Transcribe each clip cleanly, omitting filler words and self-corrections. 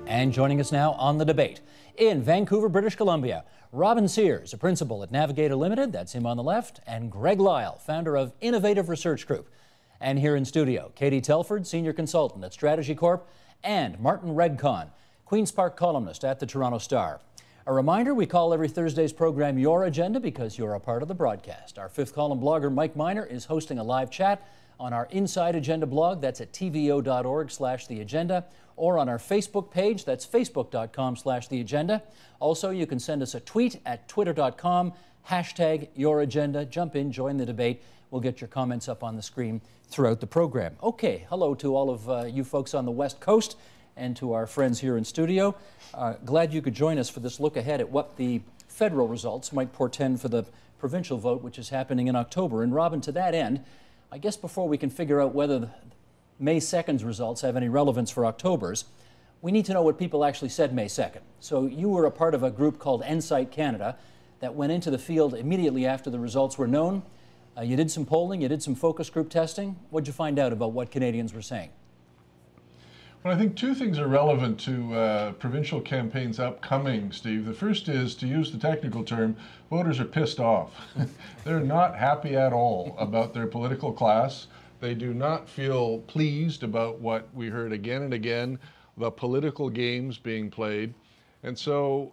And joining us now on the debate, in Vancouver, British Columbia, Robin Sears, a principal at Navigator Limited, that's him on the left, and Greg Lyle, founder of Innovative Research Group. And here in studio, Katie Telford, senior consultant at Strategy Corp, and Martin Redcon, Queen's Park columnist at the Toronto Star. A reminder, we call every Thursday's program Your Agenda because you're a part of the broadcast. Our fifth column blogger, Mike Miner, is hosting a live chat on our Inside Agenda blog. That's at tvo.org/theagenda, or on our Facebook page. That's facebook.com/theagenda. Also, you can send us a tweet at twitter.com, #YourAgenda. Jump in, join the debate. We'll get your comments up on the screen throughout the program. Okay, hello to all of you folks on the West Coast and to our friends here in studio. Glad you could join us for this look ahead at what the federal results might portend for the provincial vote, which is happening in October. And Robin, to that end, I guess before we can figure out whether May 2nd's results have any relevance for October's, we need to know what people actually said May 2nd. So you were a part of a group called Ensight Canada that went into the field immediately after the results were known. You did some polling, you did some focus group testing. What did you find out about what Canadians were saying? Well, I think two things are relevant to provincial campaigns upcoming, Steve. The first is, to use the technical term, voters are pissed off. They're not happy at all about their political class. They do not feel pleased about what we heard again and again, the political games being played. And so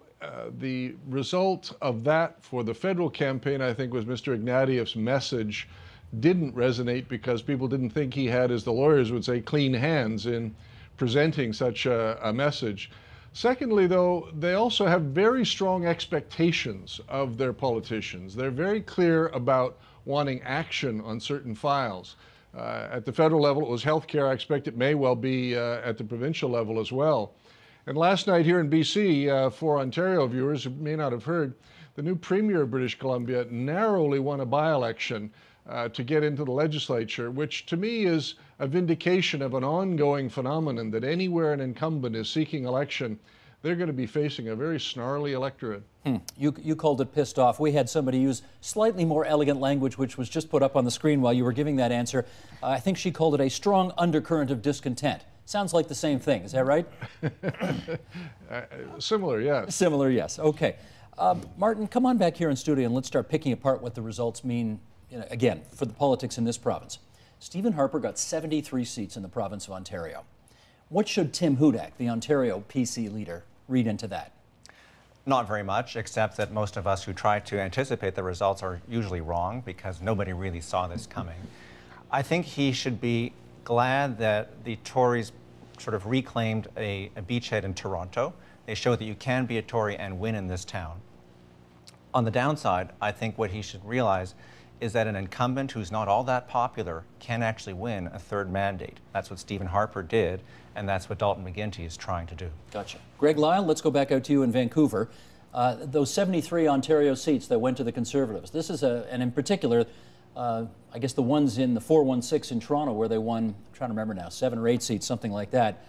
the result of that for the federal campaign, I think, was Mr. Ignatieff's message didn't resonate because people didn't think he had, as the lawyers would say, clean hands in presenting such a message. Secondly, though, they also have very strong expectations of their politicians. They're very clear about wanting action on certain files. At the federal level, it was healthcare. I expect it may well be at the provincial level as well. And last night here in BC, for Ontario viewers who may not have heard, the new Premier of British Columbia narrowly won a by-election to get into the legislature, which to me is a vindication of an ongoing phenomenon that anywhere an incumbent is seeking election, they're going to be facing a very snarly electorate. You called it pissed off. We had somebody use slightly more elegant language, which was just put up on the screen while you were giving that answer. I think she called it a strong undercurrent of discontent. Sounds like the same thing, is that right? Similar, yes. Similar, yes. Okay. Martin, come on back here in studio and let's start picking apart what the results mean, again, for the politics in this province. Stephen Harper got 73 seats in the province of Ontario. What should Tim Hudak, the Ontario PC leader, read into that? Not very much, except that most of us who try to anticipate the results are usually wrong because nobody really saw this coming. I think he should be glad that the Tories sort of reclaimed a beachhead in Toronto. They showed that you can be a Tory and win in this town. On the downside, I think what he should realize is that an incumbent who's not all that popular can actually win a third mandate. That's what Stephen Harper did, and that's what Dalton McGuinty is trying to do. Gotcha. Greg Lyle, let's go back out to you in Vancouver. Those 73 Ontario seats that went to the Conservatives, this is and in particular, I guess the ones in the 416 in Toronto where they won, I'm trying to remember now, 7 or 8 seats, something like that.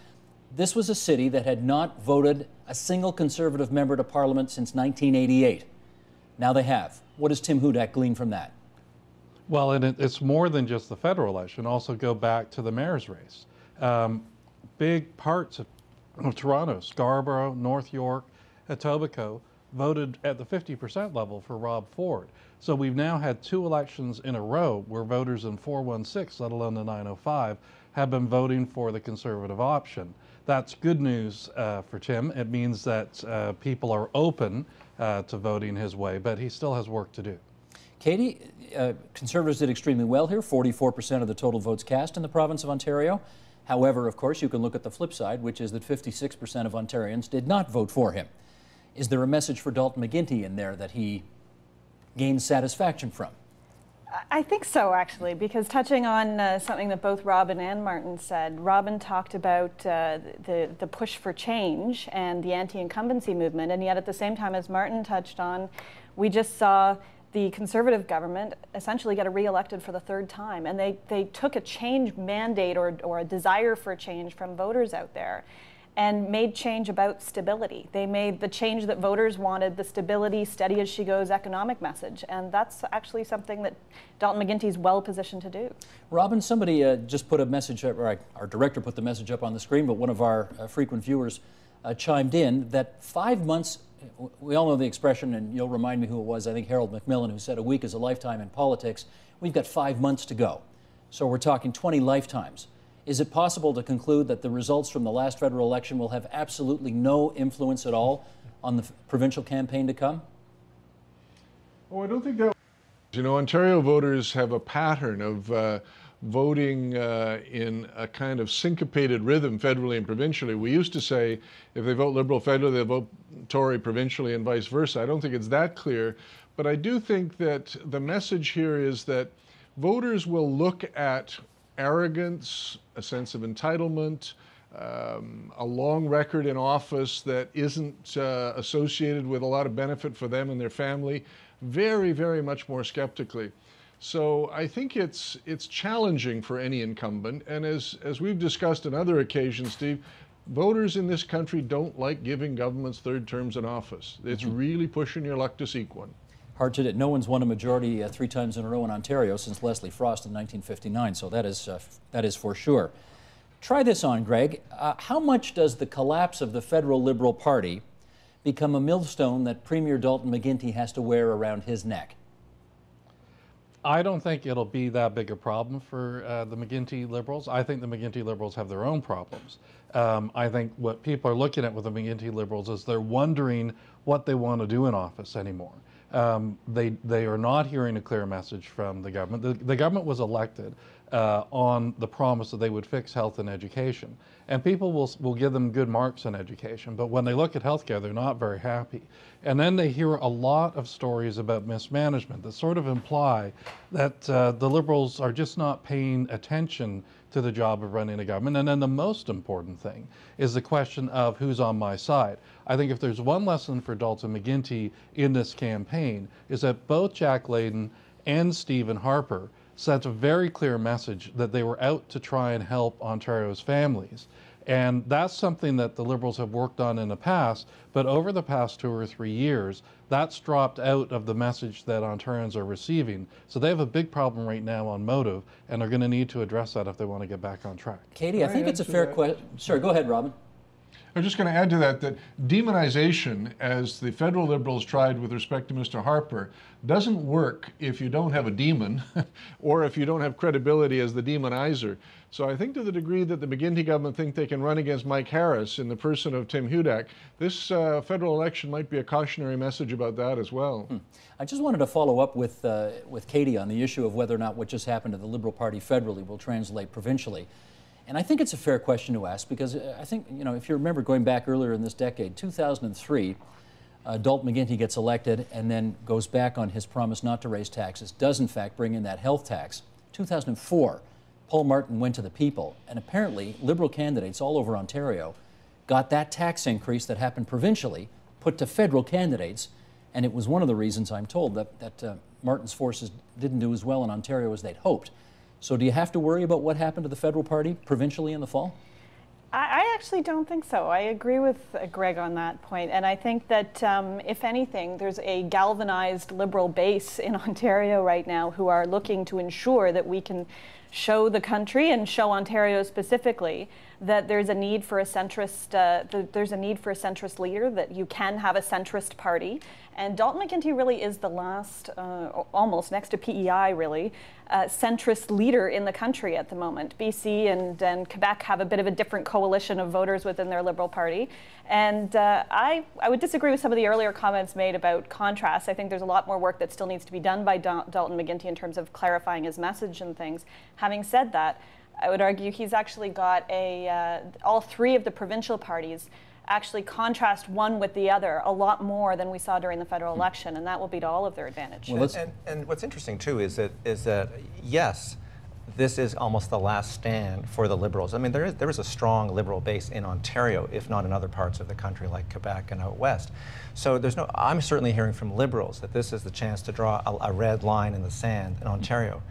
This was a city that had not voted a single Conservative member to Parliament since 1988. Now they have. What does Tim Hudak glean from that? Well, and it's more than just the federal election. Also go back to the mayor's race. Big parts of Toronto, Scarborough, North York, Etobicoke, voted at the 50% level for Rob Ford. So we've now had 2 elections in a row where voters in 416, let alone the 905, have been voting for the Conservative option. That's good news for Tim. It means that people are open to voting his way, but he still has work to do. Katie, Conservatives did extremely well here, 44% of the total votes cast in the province of Ontario. However, of course, you can look at the flip side, which is that 56% of Ontarians did not vote for him. Is there a message for Dalton McGuinty in there that he gains satisfaction from? I think so, actually, because touching on something that both Robin and Martin said, Robin talked about the push for change and the anti-incumbency movement, and yet at the same time, as Martin touched on, we just saw the Conservative government essentially get re-elected for the 3rd time, and they took a change mandate or a desire for change from voters out there and made change about stability. They made the change that voters wanted, the stability, steady as she goes economic message, and that's actually something that Dalton McGuinty is well positioned to do. Robin, somebody just put a message, or our director put the message up on the screen, but one of our frequent viewers chimed in that 5 months, we all know the expression, and you'll remind me who it was, I think Harold Macmillan, who said a week is a lifetime in politics. We've got 5 months to go. So we're talking 20 lifetimes. Is it possible to conclude that the results from the last federal election will have absolutely no influence at all on the provincial campaign to come? Oh, I don't think that. You know, Ontario voters have a pattern of voting in a kind of syncopated rhythm federally and provincially. We used to say if they vote Liberal federally, they vote Tory provincially and vice versa. I don't think it's that clear, but I do think that the message here is that voters will look at arrogance, a sense of entitlement, a long record in office that isn't associated with a lot of benefit for them and their family, very, very much more skeptically. So I think it's challenging for any incumbent, and as we've discussed on other occasions, Steve, voters in this country don't like giving governments third terms in office. It's really pushing your luck to seek one. Hard to do. No one's won a majority 3 times in a row in Ontario since Leslie Frost in 1959, so that is for sure. Try this on, Greg. How much does the collapse of the federal Liberal Party become a millstone that Premier Dalton McGuinty has to wear around his neck? I don't think it'll be that big a problem for the McGuinty Liberals. I think the McGuinty Liberals have their own problems. I think what people are looking at with the McGuinty Liberals is they're wondering what they want to do in office anymore. They are not hearing a clear message from the government. The government was elected on the promise that they would fix health and education. And people will give them good marks in education, but when they look at healthcare, they're not very happy. And then they hear a lot of stories about mismanagement that sort of imply that the Liberals are just not paying attention to the job of running a government. And then the most important thing is the question of who's on my side. I think if there's one lesson for Dalton McGuinty in this campaign, is that both Jack Layton and Stephen Harper sent a very clear message that they were out to try and help Ontario's families. And that's something that the Liberals have worked on in the past, but over the past 2 or 3 years, that's dropped out of the message that Ontarians are receiving. So they have a big problem right now on motive, and they're going to need to address that if they want to get back on track. Katie, I think it's a fair question. Sorry, go ahead, Robin. I'm just going to add to that that demonization, as the federal Liberals tried with respect to Mr. Harper, doesn't work if you don't have a demon or if you don't have credibility as the demonizer. So I think to the degree that the McGuinty government think they can run against Mike Harris in the person of Tim Hudak, this federal election might be a cautionary message about that as well. I just wanted to follow up with Katie on the issue of whether or not what just happened to the Liberal Party federally will translate provincially. And I think it's a fair question to ask because I think, you know, if you remember going back earlier in this decade, 2003, Dalton McGuinty gets elected and then goes back on his promise not to raise taxes, does in fact bring in that health tax. 2004, Paul Martin went to the people, and apparently Liberal candidates all over Ontario got that tax increase that happened provincially put to federal candidates, and it was one of the reasons, I'm told, that Martin's forces didn't do as well in Ontario as they'd hoped. So do you have to worry about what happened to the federal party provincially in the fall? I actually don't think so. I agree with Greg on that point. And I think that, if anything, there's a galvanized Liberal base in Ontario right now who are looking to ensure that we can show the country and show Ontario specifically that there's a need for a centrist, leader, that you can have a centrist party. And Dalton McGuinty really is the last, almost next to PEI really, centrist leader in the country at the moment. BC and Quebec have a bit of a different coalition of voters within their Liberal Party. And I would disagree with some of the earlier comments made about contrast. I think there's a lot more work that still needs to be done by Dalton McGuinty in terms of clarifying his message and things. Having said that, I would argue he's actually got all 3 of the provincial parties actually contrast one with the other a lot more than we saw during the federal election, and that will be to all of their advantage. Well, and what's interesting too is that yes, this is almost the last stand for the Liberals. I mean, there is a strong Liberal base in Ontario, if not in other parts of the country like Quebec and out west. So I'm certainly hearing from Liberals that this is the chance to draw a red line in the sand in Ontario.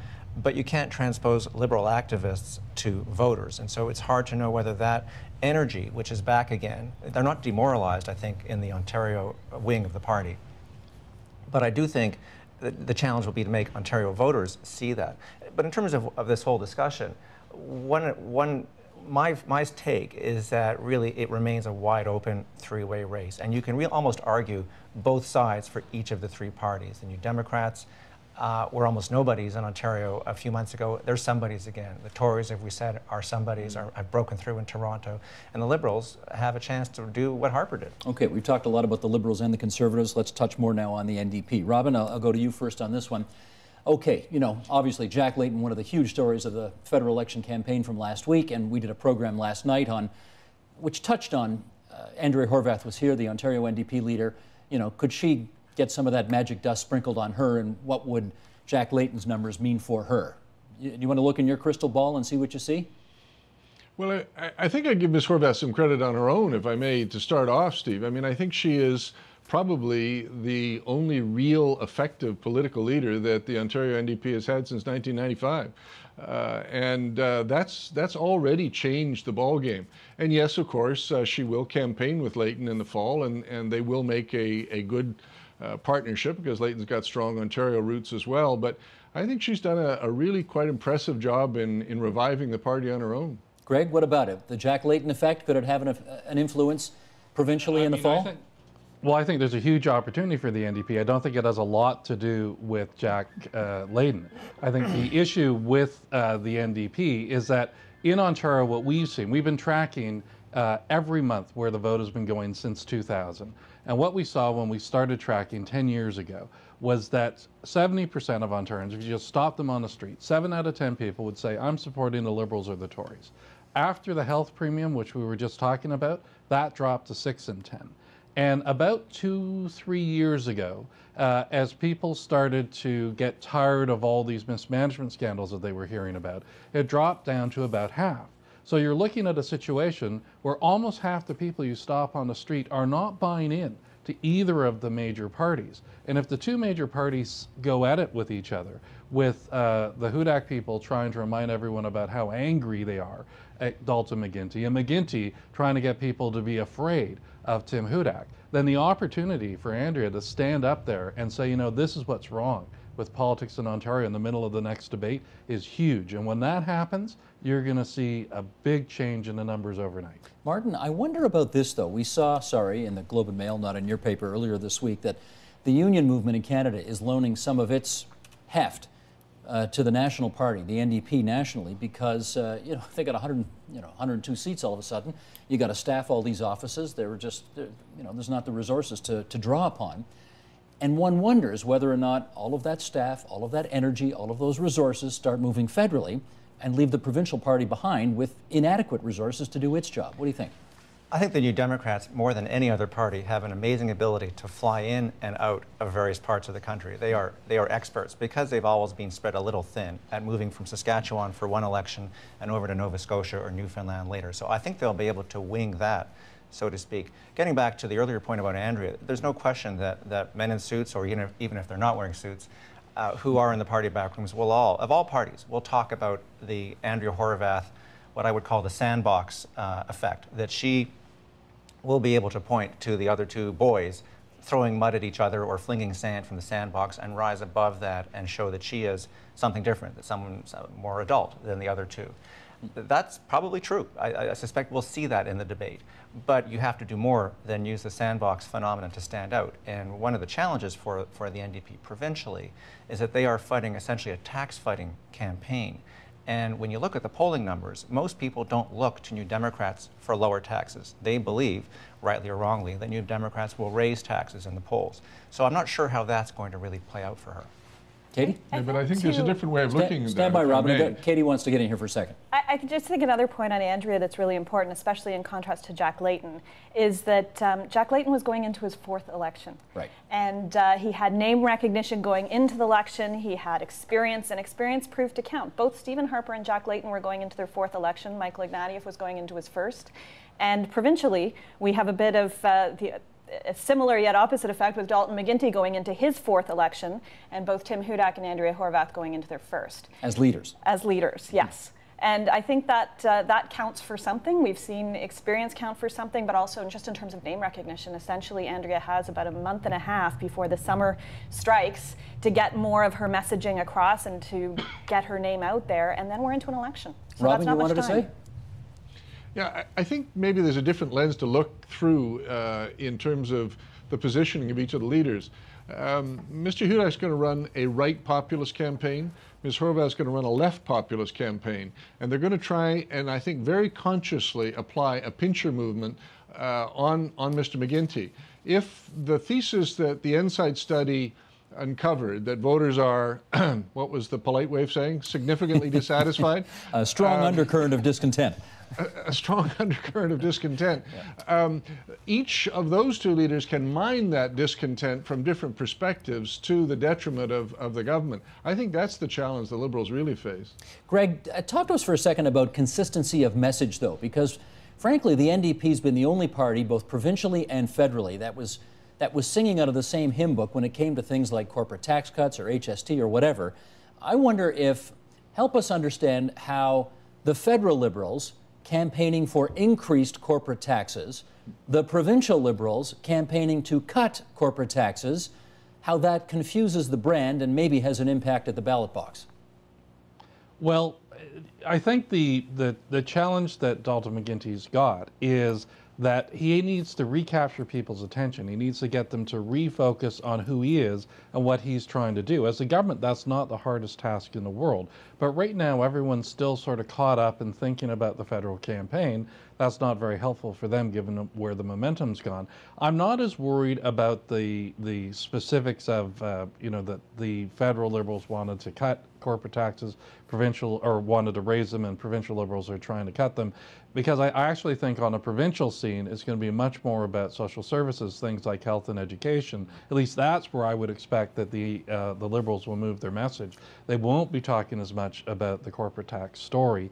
But you can't transpose Liberal activists to voters. And so it's hard to know whether that energy, which is back again, they're not demoralized, I think, in the Ontario wing of the party. But I do think that the challenge will be to make Ontario voters see that. But in terms of this whole discussion, one my take is that really it remains a wide open three-way race, and you can almost argue both sides for each of the three parties. The New Democrats were almost nobodies in Ontario a few months ago. They're somebodies again. The Tories, as we said, are somebodies, have broken through in Toronto, and the Liberals have a chance to do what Harper did. Okay, we've talked a lot about the Liberals and the Conservatives. Let's touch more now on the NDP. Robin, I'll go to you first on this one. Okay, you know, obviously Jack Layton, one of the huge stories of the federal election campaign from last week, and we did a program last night on, which touched on, Andrea Horwath was here, the Ontario NDP leader. You know, could she get some of that magic dust sprinkled on her, and what would Jack Layton's numbers mean for her? Do you want to look in your crystal ball and see what you see? Well, I think I'd give Ms. Horwath some credit on her own, if I may, to start off, Steve. I mean, I think she is probably the only real effective political leader that the Ontario NDP has had since 1995. That's already changed the ballgame. And yes, of course, she will campaign with Layton in the fall, and they will make a good partnership, because Layton's got strong Ontario roots as well. But I think she's done a really quite impressive job in reviving the party on her own. Greg, what about it? The Jack Layton effect, could it have an influence provincially in the fall? I think there's a huge opportunity for the NDP. I don't think it has a lot to do with Jack Layton. I think the issue with the NDP is that in Ontario, what we've seen, we've been tracking every month where the vote has been going since 2000. And what we saw when we started tracking 10 years ago was that 70% of Ontarians, if you just stop them on the street, 7 out of 10 people would say, I'm supporting the Liberals or the Tories. After the health premium, which we were just talking about, that dropped to 6 in 10. And about 2-3 years ago, as people started to get tired of all these mismanagement scandals that they were hearing about, it dropped down to about half. So you're looking at a situation where almost half the people you stop on the street are not buying in to either of the major parties. And if the two major parties go at it with each other, with the Hudak people trying to remind everyone about how angry they are at Dalton McGuinty, and McGuinty trying to get people to be afraid of Tim Hudak, then the opportunity for Andrea to stand up there and say, you know, this is what's wrong with politics in Ontario in the middle of the next debate is huge. And when that happens, you're going to see a big change in the numbers overnight. Martin, I wonder about this, though. We saw, in the Globe and Mail, not in your paper, earlier this week, that the union movement in Canada is loaning some of its heft to the National Party, the NDP nationally, because they got 102 seats all of a sudden. You got to staff all these offices. There's not the resources to draw upon. And one wonders whether or not all of that staff, all of that energy, all of those resources start moving federally and leave the provincial party behind with inadequate resources to do its job. What do you think? I think the New Democrats, more than any other party, have an amazing ability to fly in and out of various parts of the country. They are experts, because they've always been spread a little thin, at moving from Saskatchewan for one election and over to Nova Scotia or Newfoundland later. So I think they'll be able to wing that, so to speak. Getting back to the earlier point about Andrea, there's no question that men in suits, or even if they're not wearing suits, who are in the party backrooms, will of all parties, will talk about the Andrea Horwath, what I would call the sandbox effect, that she will be able to point to the other two boys throwing mud at each other or flinging sand from the sandbox and rise above that and show that she is something different, that someone's more adult than the other two. That's probably true. I suspect we'll see that in the debate. But you have to do more than use the sandbox phenomenon to stand out. And one of the challenges for the NDP provincially is that they are fighting essentially a tax-fighting campaign. And when you look at the polling numbers, most people don't look to New Democrats for lower taxes. They believe, rightly or wrongly, that New Democrats will raise taxes in the polls. So I'm not sure how that's going to really play out for her. Katie? Yeah, but I think there's a different way of looking at that. Stand by, Robin. Katie wants to get in here for a second. I could just think another point on Andrea that's really important, especially in contrast to Jack Layton, is that Jack Layton was going into his 4th election. Right. And he had name recognition going into the election. He had experience, and experience proved to count. Both Stephen Harper and Jack Layton were going into their 4th election. Michael Ignatieff was going into his 1st. And provincially, we have a bit of a similar yet opposite effect with Dalton McGuinty going into his 4th election, and both Tim Hudak and Andrea Horwath going into their 1st. As leaders. As leaders, yes. And I think that that counts for something. We've seen experience count for something, but also just in terms of name recognition. Essentially, Andrea has about a month and a half before the summer strikes to get more of her messaging across and to get her name out there, and then we're into an election. So Robin, that's not you wanted much time. to say? Yeah, I think maybe there's a different lens to look through in terms of the positioning of each of the leaders. Mr. Hudak's going to run a right populist campaign. Ms. Horwath's going to run a left populist campaign. And they're going to try, and I think very consciously, apply a pincher movement on Mr. McGuinty. If the thesis that the Ensight study uncovered, that voters are, what was the polite way of saying, significantly dissatisfied? A strong undercurrent of discontent. A strong undercurrent of discontent. Yeah. Each of those two leaders can mine that discontent from different perspectives to the detriment of the government. I think that's the challenge the Liberals really face. Greg, talk to us for a second about consistency of message, though, because frankly, the NDP's been the only party, both provincially and federally, that was singing out of the same hymn book when it came to things like corporate tax cuts or HST or whatever. I wonder if, help us understand how the federal Liberals campaigning for increased corporate taxes, the provincial Liberals campaigning to cut corporate taxes, how that confuses the brand and maybe has an impact at the ballot box. Well, I think the challenge that Dalton McGuinty's got is that he needs to recapture people's attention. He needs to get them to refocus on who he is and what he's trying to do. As a government, that's not the hardest task in the world. But right now, everyone's still sort of caught up in thinking about the federal campaign. That's not very helpful for them, given where the momentum's gone. I'm not as worried about the specifics of, that the federal Liberals wanted to cut corporate taxes, provincial, or wanted to raise them, and provincial Liberals are trying to cut them. Because I actually think on a provincial scene, it's going to be much more about social services, things like health and education. At least that's where I would expect that the Liberals will move their message. They won't be talking as much about the corporate tax story.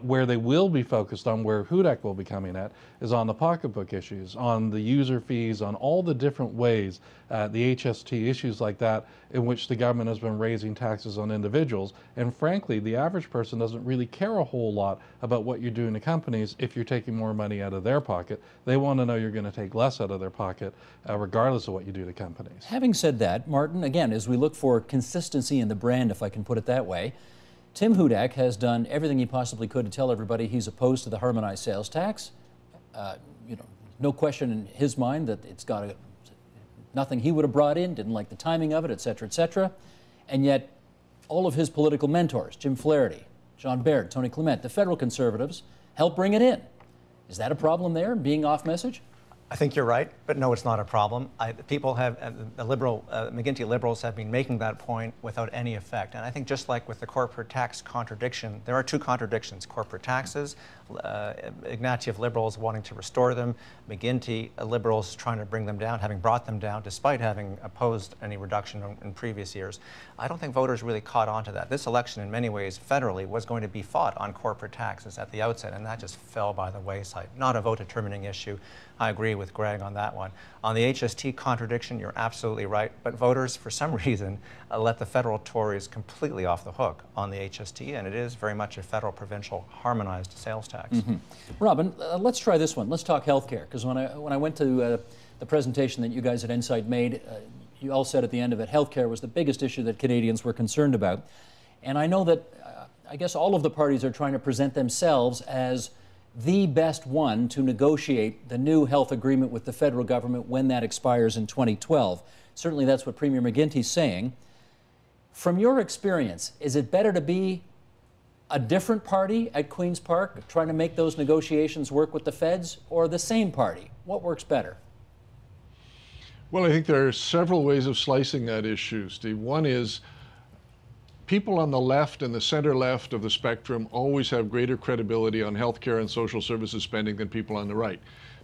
Where they will be focused on, where Hudak will be coming at, is on the pocketbook issues, on the user fees, on all the different ways, the HST issues like that, in which the government has been raising taxes on individuals. And frankly, the average person doesn't really care a whole lot about what you're doing to companies if you're taking more money out of their pocket. They want to know you're going to take less out of their pocket, regardless of what you do to companies. Having said that, Martin, again, as we look for consistency in the brand, if I can put it that way, Tim Hudak has done everything he possibly could to tell everybody he's opposed to the harmonized sales tax. No question in his mind that it's got nothing he would have brought in, didn't like the timing of it, et cetera, et cetera. And yet, all of his political mentors, Jim Flaherty, John Baird, Tony Clement, the federal Conservatives, helped bring it in. Is that a problem there, being off message? I think you're right, but no, it's not a problem. People have, McGuinty Liberals have been making that point without any effect. And I think just like with the corporate tax contradiction, there are two contradictions: corporate taxes, Ignatieff Liberals wanting to restore them, McGuinty Liberals trying to bring them down, having brought them down despite having opposed any reduction in previous years. I don't think voters really caught on to that. This election, in many ways, federally, was going to be fought on corporate taxes at the outset, and that just fell by the wayside. Not a vote-determining issue. I agree with Greg on that one. On the HST contradiction, you're absolutely right, but voters, for some reason, let the federal Tories completely off the hook on the HST, and it is very much a federal-provincial harmonized sales tax. Mm-hmm. Robin, let's try this one. Let's talk healthcare, because when I went to the presentation that you guys at Ensight made, you all said at the end of it, healthcare was the biggest issue that Canadians were concerned about. And I know that, I guess all of the parties are trying to present themselves as the best one to negotiate the new health agreement with the federal government when that expires in 2012. Certainly that's what Premier McGuinty's saying. From your experience, is it better to be a different party at Queen's Park trying to make those negotiations work with the feds, or the same party? What works better? Well, I think there are several ways of slicing that issue, Steve. One is people on the left and the center left of the spectrum always have greater credibility on healthcare and social services spending than people on the right.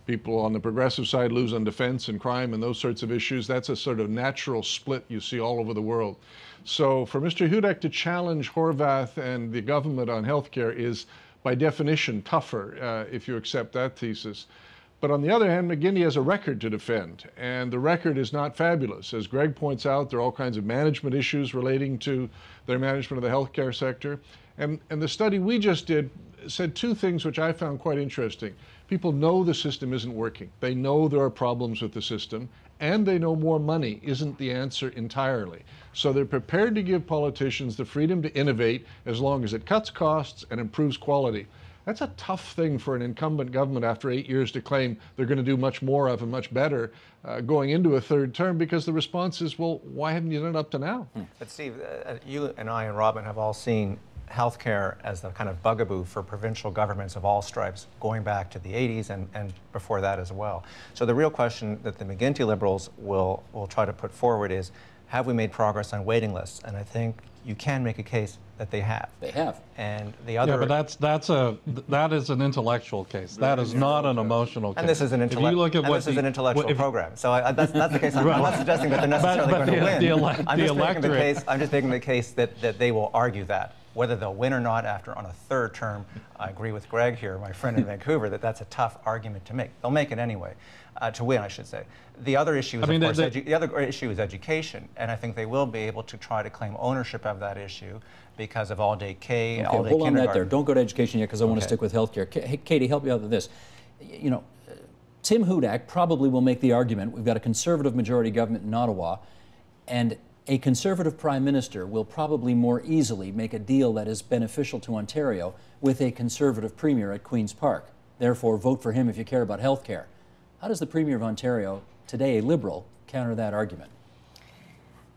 People on the progressive side lose on defense and crime and those sorts of issues. That's a sort of natural split you see all over the world. So for Mr. Hudak to challenge Horwath and the government on healthcare is by definition tougher if you accept that thesis. But on the other hand, McGuinty has a record to defend, and the record is not fabulous. As Greg points out, there are all kinds of management issues relating to their management of the healthcare sector. And the study we just did said two things which I found quite interesting. People know the system isn't working. They know there are problems with the system, and they know more money isn't the answer entirely. So they're prepared to give politicians the freedom to innovate as long as it cuts costs and improves quality. That's a tough thing for an incumbent government after 8 years to claim they're going to do much more of and much better going into a third term, because the response is, well, why haven't you done it up to now? But Steve, you and I and Robin have all seen healthcare as the kind of bugaboo for provincial governments of all stripes going back to the 80s and before that as well. So the real question that the McGuinty Liberals will try to put forward is, have we made progress on waiting lists? And I think you can make a case that they have. They have. And the other... Yeah, but that is an intellectual case. That is not an emotional case. And this is an intellectual program. So that's the case. I'm not suggesting that they're necessarily going to win. I'm just making the case that they will argue that. Whether they'll win or not on a third term, I agree with Greg here, my friend in Vancouver, that's a tough argument to make. They'll make it anyway, to win, I should say. The other issue is, the other issue is education, and I think they will be able to try to claim ownership of that issue because of all-day K, all-day hold on that there. kindergarten. Don't go to education yet, because I want to stick with healthcare. Hey, Katie, help me out with this. You know, Tim Hudak probably will make the argument, we've got a Conservative majority government in Ottawa, and a Conservative Prime Minister will probably more easily make a deal that is beneficial to Ontario with a Conservative Premier at Queen's Park. Therefore, vote for him if you care about health care. How does the Premier of Ontario, today a Liberal, counter that argument?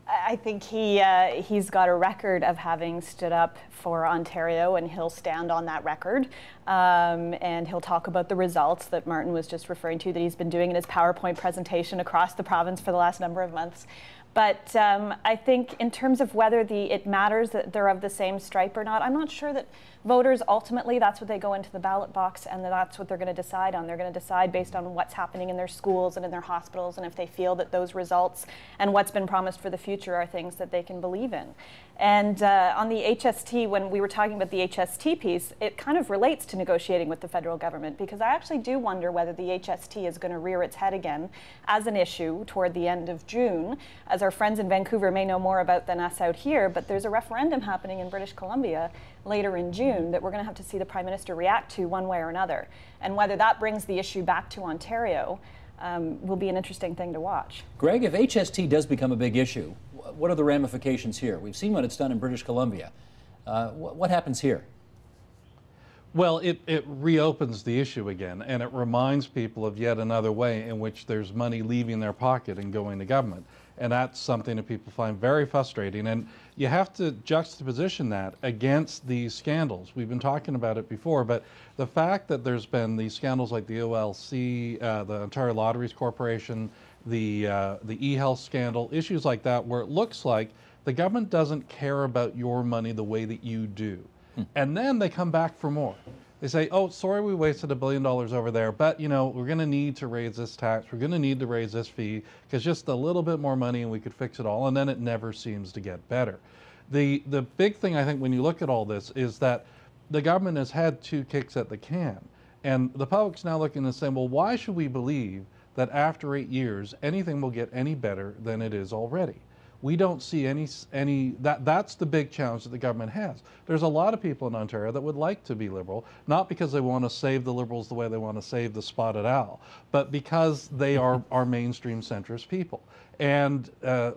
I think he's got a record of having stood up for Ontario, and he'll stand on that record. And he'll talk about the results that Martin was just referring to, that he's been doing in his PowerPoint presentation across the province for the last number of months. But I think in terms of whether it matters that they're of the same stripe or not, I'm not sure that voters ultimately, that's what they go into the ballot box and that's what they're going to decide on. They're going to decide based on what's happening in their schools and in their hospitals, and if they feel that those results and what's been promised for the future are things that they can believe in. And on the HST, when we were talking about the HST piece, it kind of relates to negotiating with the federal government, because I actually do wonder whether the HST is going to rear its head again as an issue toward the end of June. As our friends in Vancouver may know more about than us out here, but there's a referendum happening in British Columbia later in June that we're going to have to see the Prime Minister react to one way or another. And whether that brings the issue back to Ontario will be an interesting thing to watch. Greg, if HST does become a big issue, what are the ramifications here? We've seen what it's done in British Columbia. What happens here? Well, it reopens the issue again, and it reminds people of yet another way in which there's money leaving their pocket and going to government. And that's something that people find very frustrating. And you have to juxtaposition that against these scandals. We've been talking about it before, but the fact that there's been these scandals like the OLC, the Ontario Lotteries Corporation, the e-health scandal, issues like that, where it looks like the government doesn't care about your money the way that you do. And then they come back for more. They say, oh, sorry, we wasted $1 billion over there, but you know, we're going to need to raise this tax, we're going to need to raise this fee, because just a little bit more money and we could fix it all, and then it never seems to get better. The big thing, I think, when you look at all this is that the government has had 2 kicks at the can, and the public's now looking and saying, well, why should we believe that after 8 years anything will get any better than it is already? We don't see that's the big challenge that the government has. There's a lot of people in Ontario that would like to be Liberal, not because they want to save the Liberals the way they want to save the spotted owl, but because they are mainstream centrist people. And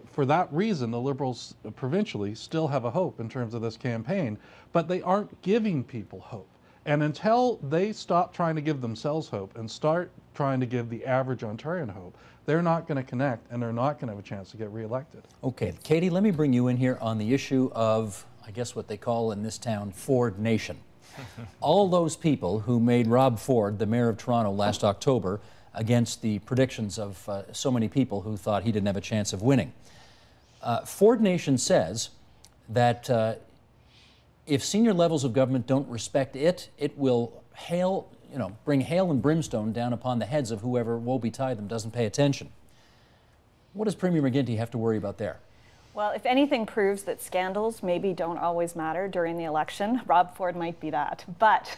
for that reason, the Liberals provincially still have a hope in terms of this campaign, but they aren't giving people hope. And until they stop trying to give themselves hope and start trying to give the average Ontarian hope, they're not going to connect, and they're not going to have a chance to get reelected. Okay, Katie, let me bring you in here on the issue of, I guess what they call in this town, Ford Nation. All those people who made Rob Ford the mayor of Toronto last October against the predictions of so many people who thought he didn't have a chance of winning. Ford Nation says that if senior levels of government don't respect it, it will bring hail and brimstone down upon the heads of whoever, woe betide them, doesn't pay attention. What does Premier McGuinty have to worry about there? Well, if anything proves that scandals maybe don't always matter during the election, Rob Ford might be that. But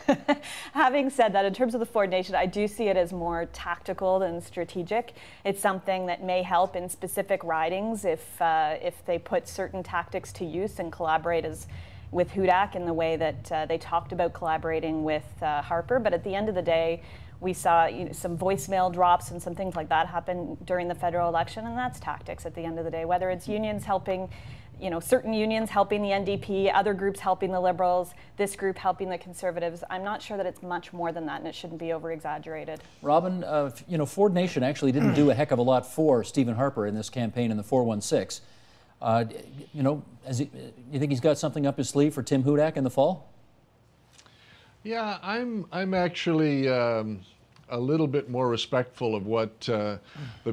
having said that, in terms of the Ford Nation, I do see it as more tactical than strategic. It's something that may help in specific ridings if they put certain tactics to use and collaborate with Hudak in the way that they talked about collaborating with Harper. But at the end of the day, we saw some voicemail drops and some things like that happen during the federal election, and that's tactics at the end of the day. Whether it's unions helping certain unions helping the NDP, other groups helping the Liberals, this group helping the Conservatives. I'm not sure that it's much more than that, and it shouldn't be over-exaggerated. Robin, Ford Nation actually didn't do a heck of a lot for Stephen Harper in this campaign in the 416. You think he's got something up his sleeve for Tim Hudak in the fall? Yeah, I'm actually a little bit more respectful of what the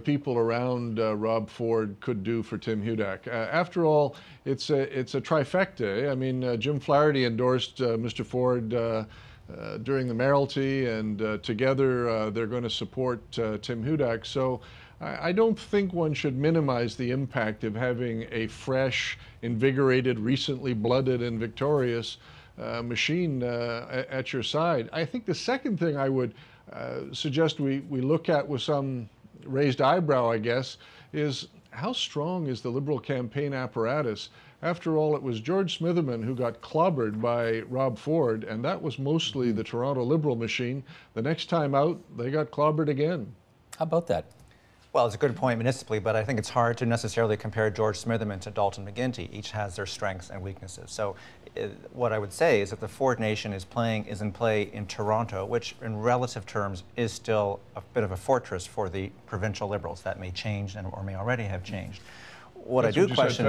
people around Rob Ford could do for Tim Hudak. After all, it's a trifecta. I mean, Jim Flaherty endorsed Mr. Ford during the mayoralty, and together they're going to support Tim Hudak. So I don't think one should minimize the impact of having a fresh, invigorated, recently blooded and victorious machine at your side. I think the second thing I would suggest we look at with some raised eyebrow, I guess, is how strong is the Liberal campaign apparatus? After all, it was George Smitherman who got clobbered by Rob Ford, and that was mostly the Toronto Liberal machine. The next time out, they got clobbered again. How about that? Well, it's a good point municipally, but I think it's hard to necessarily compare George Smitherman to Dalton McGuinty. Each has their strengths and weaknesses. So what I would say is that the Ford Nation is in play in Toronto, which in relative terms is still a bit of a fortress for the provincial Liberals. That may change or may already have changed. What I do question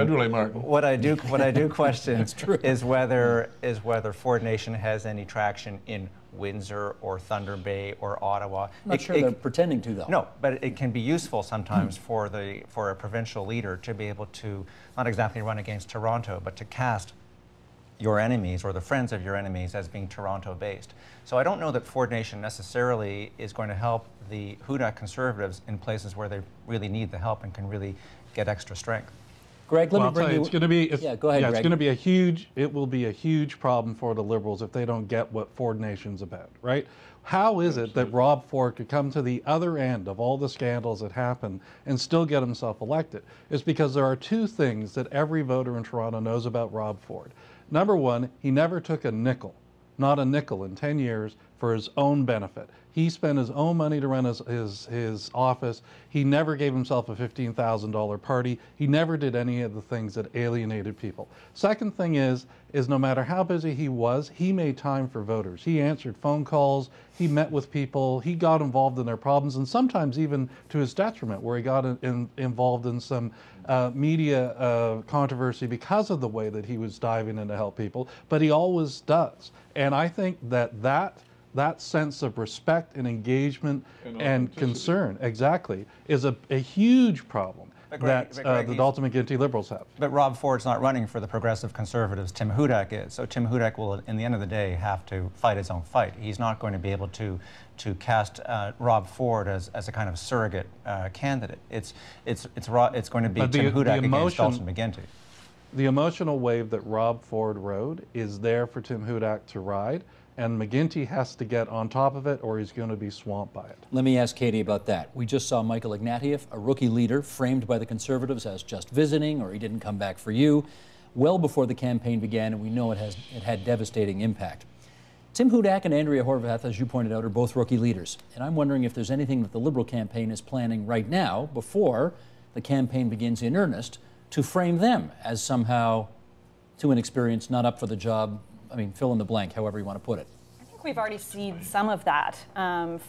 is whether Ford Nation has any traction in Windsor or Thunder Bay or Ottawa. I'm not sure they're pretending to, though. No, but it can be useful sometimes for a provincial leader to be able to not exactly run against Toronto, but to cast your enemies or the friends of your enemies as being Toronto-based. So I don't know that Ford Nation necessarily is going to help the Hudak Conservatives in places where they really need the help and can really get extra strength. Greg, let me bring you. It's going to be. Yeah, go ahead, Greg. It's going to be a huge. It will be a huge problem for the Liberals if they don't get what Ford Nation's about, right? How is it that Rob Ford could come to the other end of all the scandals that happened and still get himself elected? It's because there are two things that every voter in Toronto knows about Rob Ford. Number one, he never took a nickel, not a nickel in 10 years for his own benefit. He spent his own money to run his office. He never gave himself a $15,000 party. He never did any of the things that alienated people. Second thing is no matter how busy he was, he made time for voters. He answered phone calls. He met with people. He got involved in their problems, and sometimes even to his detriment, where he got involved in some media controversy because of the way that he was diving in to help people. But he always does. And I think that sense of respect and engagement and concern, exactly, is a huge problem that the Dalton McGuinty Liberals have. But Rob Ford's not running for the Progressive Conservatives. Tim Hudak is. So Tim Hudak will, in the end of the day, have to fight his own fight. He's not going to be able to cast Rob Ford as a kind of surrogate candidate. It's going to be Tim Hudak against Dalton McGuinty. The emotional wave that Rob Ford rode is there for Tim Hudak to ride, and McGuinty has to get on top of it or he's going to be swamped by it. Let me ask Katie about that. We just saw Michael Ignatieff, a rookie leader, framed by the Conservatives as just visiting or he didn't come back for you, well before the campaign began, and we know it had devastating impact. Tim Hudak and Andrea Horwath, as you pointed out, are both rookie leaders, and I'm wondering if there's anything that the Liberal campaign is planning right now, before the campaign begins in earnest, to frame them as somehow too inexperienced, not up for the job. I mean, fill in the blank, however you want to put it. I think we've already seen some of that from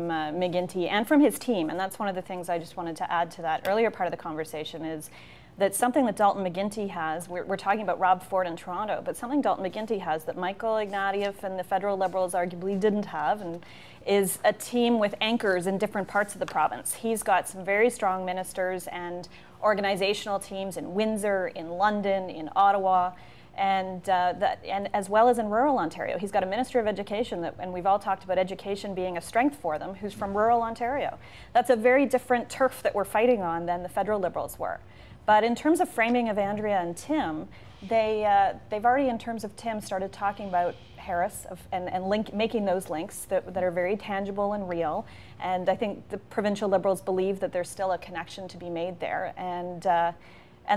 McGuinty and from his team, and that's one of the things I just wanted to add to that earlier part of the conversation is that something that Dalton McGuinty has, we're talking about Rob Ford in Toronto, but something Dalton McGuinty has that Michael Ignatieff and the federal Liberals arguably didn't have, and is a team with anchors in different parts of the province. He's got some very strong ministers and organizational teams in Windsor, in London, in Ottawa, and as well as in rural Ontario. He's got a Minister of Education, and we've all talked about education being a strength for them, who's from rural Ontario. That's a very different turf that we're fighting on than the federal Liberals were. But in terms of framing of Andrea and Tim, they've already, in terms of Tim, started talking about Harris and making those links that are very tangible and real. And I think the provincial Liberals believe that there's still a connection to be made there. And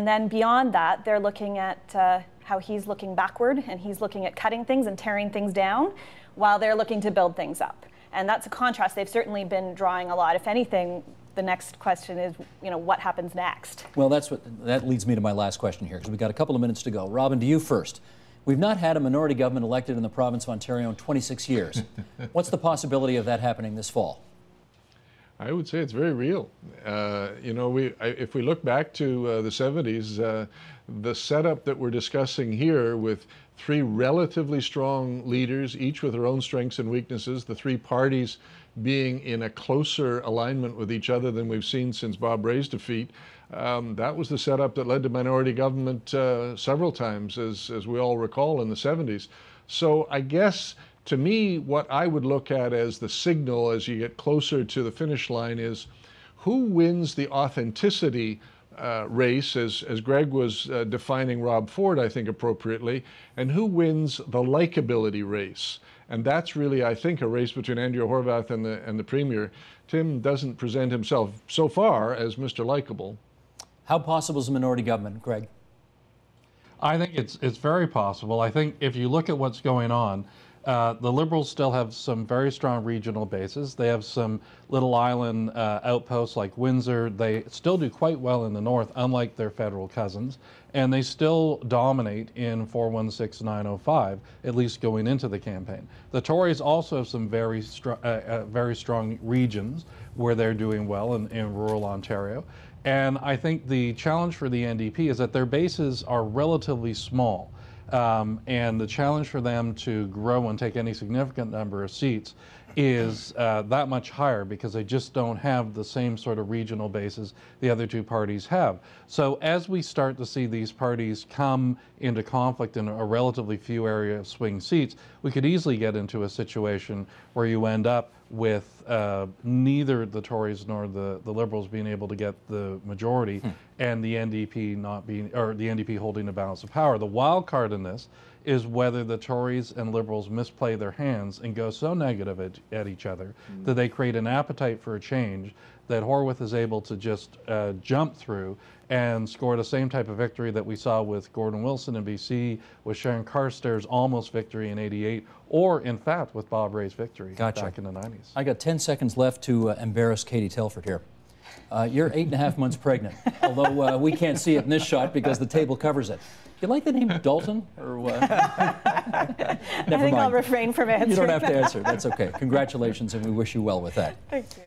then beyond that, they're looking at how he's looking backward, and he's looking at cutting things and tearing things down while they're looking to build things up. And that's a contrast they've certainly been drawing a lot. If anything, the next question is, what happens next? Well, that leads me to my last question here, because we've got a couple of minutes to go. Robin, to you first. We've not had a minority government elected in the province of Ontario in 26 years. What's the possibility of that happening this fall? I would say it's very real. If we look back to the 70s, the setup that we're discussing here with three relatively strong leaders, each with their own strengths and weaknesses, the three parties being in a closer alignment with each other than we've seen since Bob Rae's defeat, that was the setup that led to minority government several times, as we all recall, in the 70s. So I guess, to me, what I would look at as the signal as you get closer to the finish line is who wins the authenticity race, as Greg was defining Rob Ford, I think, appropriately, and who wins the likability race. And that's really, I think, a race between Andrea Horwath and the Premier. Tim doesn't present himself so far as Mr. Likeable. How possible is a minority government, Greg? I think it's very possible. I think if you look at what's going on, the Liberals still have some very strong regional bases. They have some little island outposts like Windsor. They still do quite well in the north, unlike their federal cousins. And they still dominate in 416-905, at least going into the campaign. The Tories also have some very strong regions where they're doing well in rural Ontario. And I think the challenge for the NDP is that their bases are relatively small. And the challenge for them to grow and take any significant number of seats is that much higher, because they just don't have the same sort of regional bases the other two parties have. So as we start to see these parties come into conflict in a relatively few area of swing seats, we could easily get into a situation where you end up with neither the Tories nor the Liberals being able to get the majority, and the NDP not being, or the NDP holding the balance of power. The wild card in this is whether the Tories and Liberals misplay their hands and go so negative at each other that they create an appetite for a change that Horwath is able to just jump through and score the same type of victory that we saw with Gordon Wilson in BC, with Sharon Carstairs' almost victory in '88, or in fact with Bob Rae's victory back in the 90s. I got 10 seconds left to embarrass Katie Telford here. You're 8.5 months pregnant, although we can't see it in this shot because the table covers it. You like the name Dalton? Or I think I'll refrain from answering. You don't have to answer. That's okay. Congratulations, and we wish you well with that. Thank you.